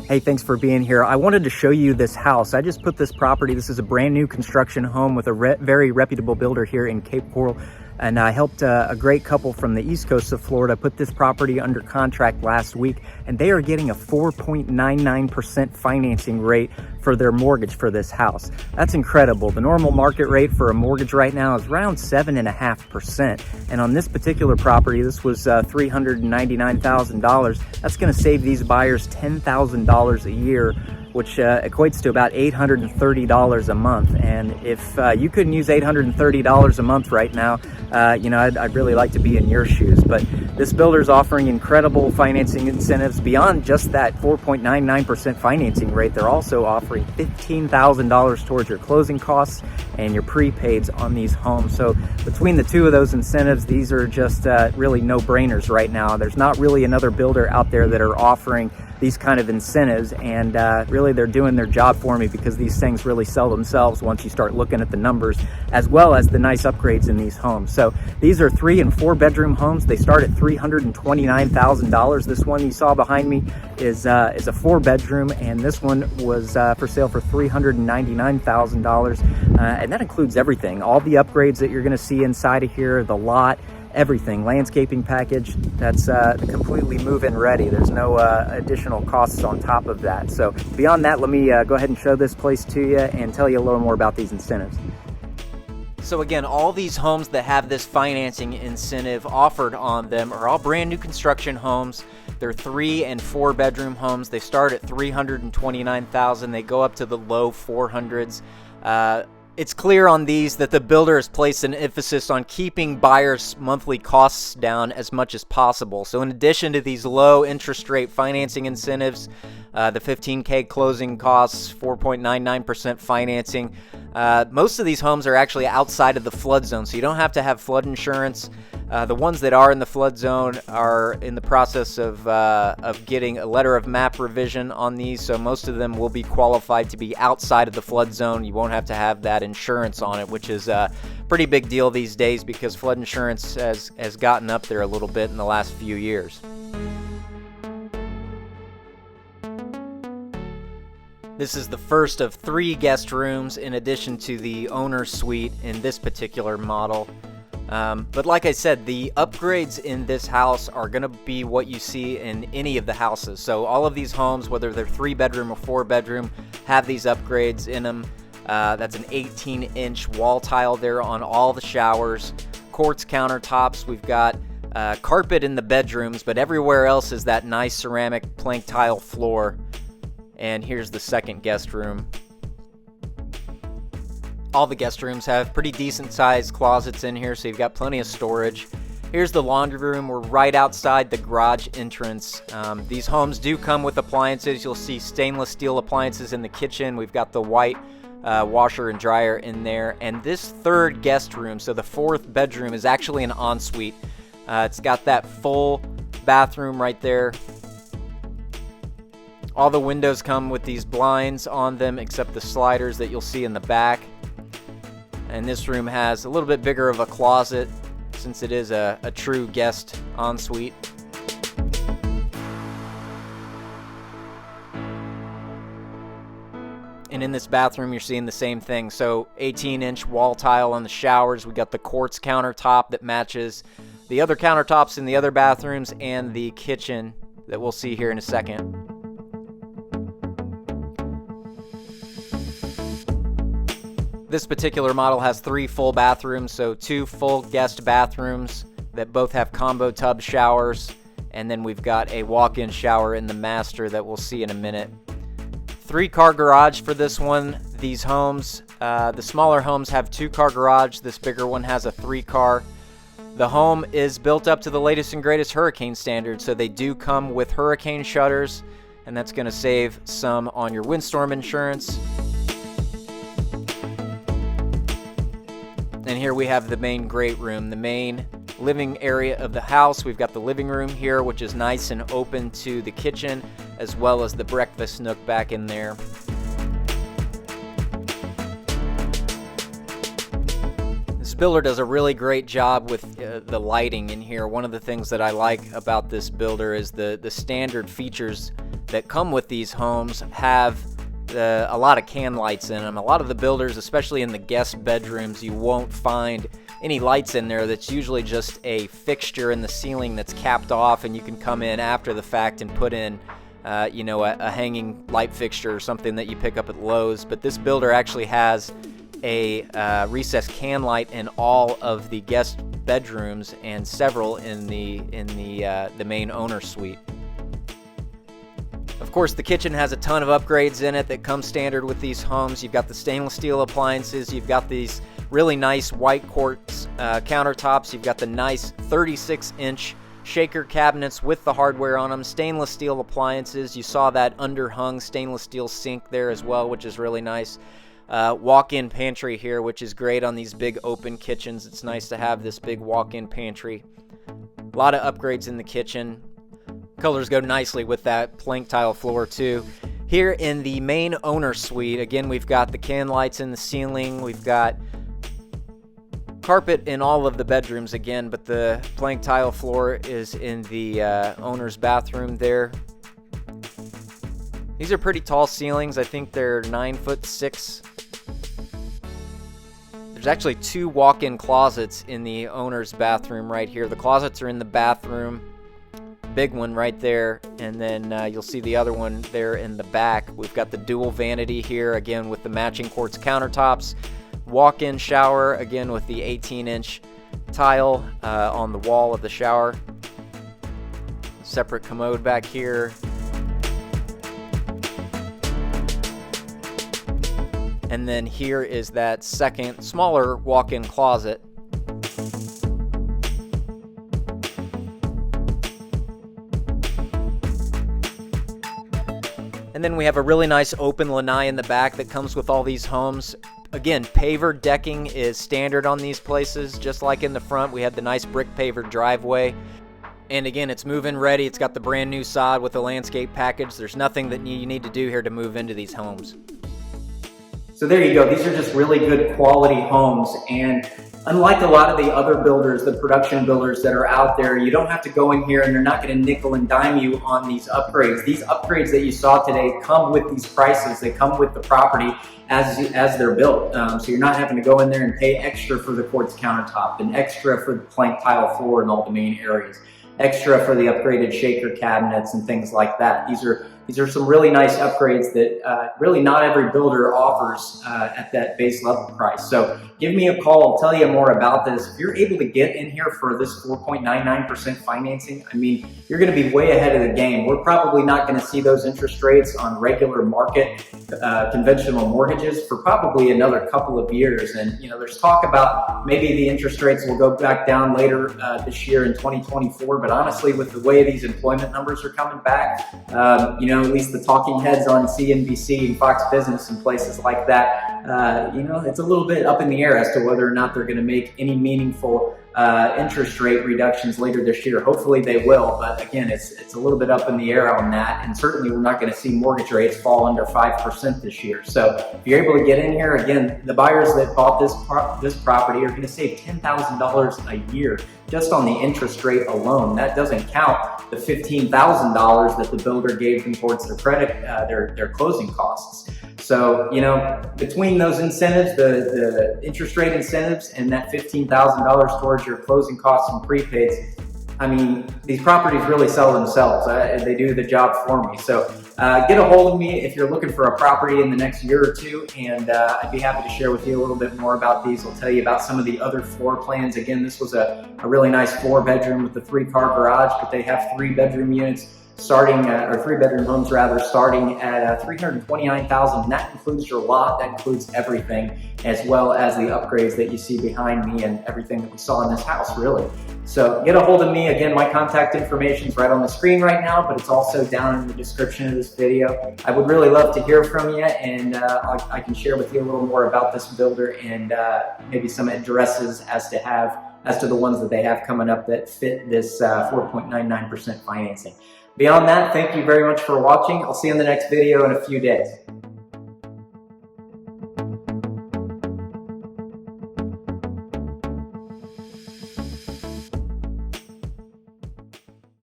Hey, thanks for being here. I wanted to show you this house. I just put this property, this is a brand new construction home with a very reputable builder here in Cape Coral. And I helped a great couple from the east coast of Florida put this property under contract last week, and they are getting a 4.99% financing rate for their mortgage for this house. That's incredible. The normal market rate for a mortgage right now is around 7.5%. And on this particular property, this was $399,000. That's going to save these buyers $10,000 a year, which equates to about $830 a month. And if you couldn't use $830 a month right now, I'd really like to be in your shoes. But this builder is offering incredible financing incentives beyond just that 4.99% financing rate. They're also offering $15,000 towards your closing costs and your prepaids on these homes. So between the two of those incentives, these are just really no-brainers right now. There's not really another builder out there that are offering these kind of incentives, and really they're doing their job for me, because these things really sell themselves once you start looking at the numbers, as well as the nice upgrades in these homes. So these are 3 and 4 bedroom homes. They start at $329,000. This one you saw behind me is a 4 bedroom, and this one was for sale for $399,000, and that includes everything, all the upgrades that you're going to see inside of here, the lot, everything, landscaping package. That's completely move-in ready. There's no additional costs on top of that. So beyond that, let me go ahead and show this place to you and tell you a little more about these incentives. So again, all these homes that have this financing incentive offered on them are all brand new construction homes. They're 3 and 4 bedroom homes. They start at $329,000. They go up to the low 400s. It's clear on these that the builder has placed an emphasis on keeping buyers' monthly costs down as much as possible. So in addition to these low interest rate financing incentives, the $15K closing costs, 4.99% financing, most of these homes are actually outside of the flood zone, so you don't have to have flood insurance. The ones that are in the flood zone are in the process of getting a letter of map revision on these, so most of them will be qualified to be outside of the flood zone. You won't have to have that insurance on it, which is a pretty big deal these days, because flood insurance has gotten up there a little bit in the last few years. This is the first of 3 guest rooms in addition to the owner's suite in this particular model. But like I said, the upgrades in this house are going to be what you see in any of the houses. So all of these homes, whether they're 3 bedroom or 4 bedroom, have these upgrades in them. That's an 18-inch wall tile there on all the showers, quartz countertops. We've got carpet in the bedrooms, but everywhere else is that nice ceramic plank tile floor. And here's the second guest room. All the guest rooms have pretty decent sized closets in here, so you've got plenty of storage. Here's the laundry room. We're right outside the garage entrance. These homes do come with appliances. You'll see stainless steel appliances in the kitchen. We've got the white washer and dryer in there. And this third guest room, so the 4th bedroom, is actually an ensuite. It's got that full bathroom right there. All the windows come with these blinds on them, except the sliders that you'll see in the back. And this room has a little bit bigger of a closet, since it is a true guest ensuite. And in this bathroom, you're seeing the same thing. So 18-inch wall tile on the showers. We got the quartz countertop that matches the other countertops in the other bathrooms and the kitchen that we'll see here in a second. This particular model has 3 full bathrooms, so 2 full guest bathrooms that both have combo tub showers, and then we've got a walk-in shower in the master that we'll see in a minute. 3-car garage for this one. These homes, the smaller homes have 2-car garage. This bigger one has a 3-car. The home is built up to the latest and greatest hurricane standards, so they do come with hurricane shutters, and that's going to save some on your windstorm insurance. And here we have the main great room, the main living area of the house. We've got the living room here, which is nice and open to the kitchen, as well as the breakfast nook back in there. This builder does a really great job with the lighting in here. One of the things that I like about this builder is the standard features that come with these homes have a lot of can lights in them. A lot of the builders, especially in the guest bedrooms, you won't find any lights in there. That's usually just a fixture in the ceiling that's capped off, and you can come in after the fact and put in a hanging light fixture or something that you pick up at Lowe's. But this builder actually has a recessed can light in all of the guest bedrooms and several in the main owner suite. Of course, the kitchen has a ton of upgrades in it that come standard with these homes. You've got the stainless steel appliances. You've got these really nice white quartz countertops. You've got the nice 36-inch shaker cabinets with the hardware on them. Stainless steel appliances. You saw that underhung stainless steel sink there as well, which is really nice. Walk-in pantry here, which is great on these big open kitchens. It's nice to have this big walk-in pantry. A lot of upgrades in the kitchen. Colors go nicely with that plank tile floor too. Here in the main owner suite, again, we've got the can lights in the ceiling. We've got carpet in all of the bedrooms again, but the plank tile floor is in the owner's bathroom there. These are pretty tall ceilings. I think they're 9'6". There's actually 2 walk-in closets in the owner's bathroom right here. The closets are in the bathroom. Big one right there, and then you'll see the other one there in the back. We've got the dual vanity here, again with the matching quartz countertops. Walk-in shower, again with the 18-inch tile on the wall of the shower. Separate commode back here. And then here is that second, smaller walk-in closet. And then we have a really nice open lanai in the back that comes with all these homes. Again, paver decking is standard on these places, just like in the front. We had the nice brick paver driveway. And again, it's move-in ready. It's got the brand new sod with the landscape package. There's nothing that you need to do here to move into these homes. So there you go. These are just really good quality homes. And unlike a lot of the other builders, the production builders that are out there, you don't have to go in here and they're not going to nickel and dime you on these upgrades. These upgrades that you saw today come with these prices. They come with the property as they're built. So you're not having to go in there and pay extra for the quartz countertop and extra for the plank tile floor in all the main areas, extra for the upgraded shaker cabinets and things like that. These are some really nice upgrades that really not every builder offers at that base level price. So give me a call. I'll tell you more about this. If you're able to get in here for this 4.99% financing, I mean, you're going to be way ahead of the game. We're probably not going to see those interest rates on regular market conventional mortgages for probably another couple of years. And, you know, there's talk about maybe the interest rates will go back down later this year in 2024. But honestly, with the way these employment numbers are coming back, you know, at least the talking heads on CNBC and Fox Business and places like that, you know, it's a little bit up in the air as to whether or not they're going to make any meaningful interest rate reductions later this year. Hopefully they will, but again, it's a little bit up in the air on that, and certainly we're not going to see mortgage rates fall under 5% this year. So if you're able to get in here, again, the buyers that bought this property are going to save $10,000 a year just on the interest rate alone. That doesn't count the $15,000 that the builder gave them towards their credit, their closing costs. So, you know, between those incentives, the interest rate incentives and that $15,000 towards your closing costs and prepaids, I mean, these properties really sell themselves. They do the job for me. So get a hold of me if you're looking for a property in the next year or two, and I'd be happy to share with you a little bit more about these. I'll tell you about some of the other floor plans. Again, this was a really nice 4-bedroom with a 3-car garage, but they have 3-bedroom units starting, or 3-bedroom homes rather, starting at $329,000. That includes your lot, that includes everything, as well as the upgrades that you see behind me and everything that we saw in this house, really. So get a hold of me. Again, my contact information is right on the screen right now, but it's also down in the description of this video. I would really love to hear from you, and I can share with you a little more about this builder and maybe some addresses as to the ones that they have coming up that fit this 4.99% financing. Beyond that, thank you very much for watching. I'll see you in the next video in a few days.